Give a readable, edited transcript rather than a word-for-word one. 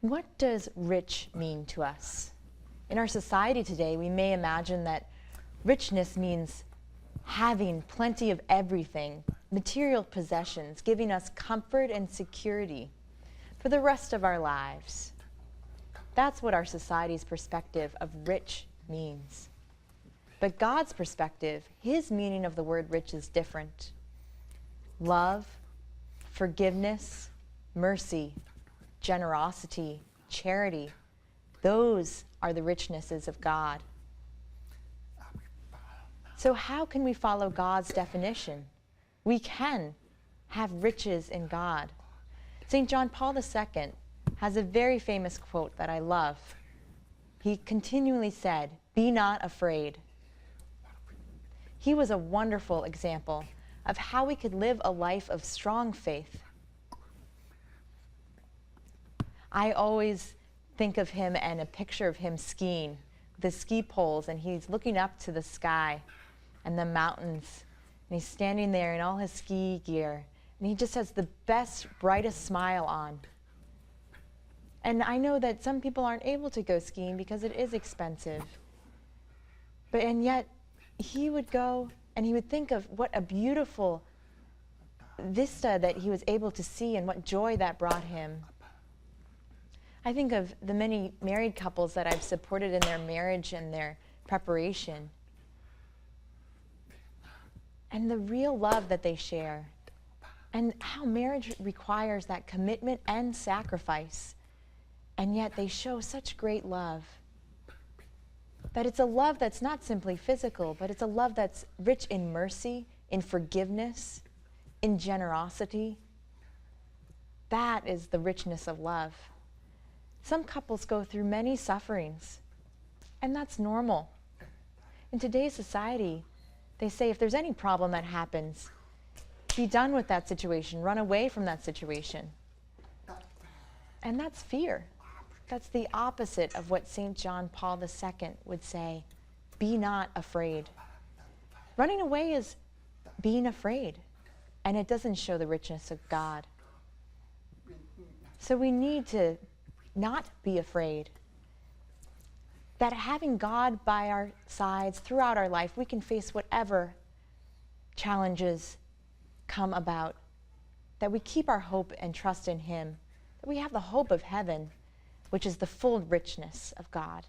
What does rich mean to us? In our society today, we may imagine that richness means having plenty of everything, material possessions, giving us comfort and security for the rest of our lives. That's what our society's perspective of rich means. But God's perspective, his meaning of the word rich is different. Love, forgiveness, mercy, generosity, charity, those are the richnesses of God. So how can we follow God's definition? We can have riches in God. St. John Paul II has a very famous quote that I love. He continually said, "Be not afraid." He was a wonderful example of how we could live a life of strong faith. I always think of him and a picture of him skiing with the ski poles, and he's looking up to the sky and the mountains, and he's standing there in all his ski gear, and he just has the best, brightest smile on. And I know that some people aren't able to go skiing because it is expensive. And yet, he would go and he would think of what a beautiful vista that he was able to see and what joy that brought him. I think of the many married couples that I've supported in their marriage and their preparation, and the real love that they share, and how marriage requires that commitment and sacrifice, and yet they show such great love. That it's a love that's not simply physical, but it's a love that's rich in mercy, in forgiveness, in generosity. That is the richness of love. Some couples go through many sufferings, and that's normal. In today's society, they say if there's any problem that happens, be done with that situation, run away from that situation. And that's fear. That's the opposite of what St. John Paul II would say, be not afraid. Running away is being afraid, and it doesn't show the richness of God. So we need to not be afraid. That having God by our sides throughout our life, we can face whatever challenges come about, that we keep our hope and trust in him, that we have the hope of heaven, which is the full richness of God.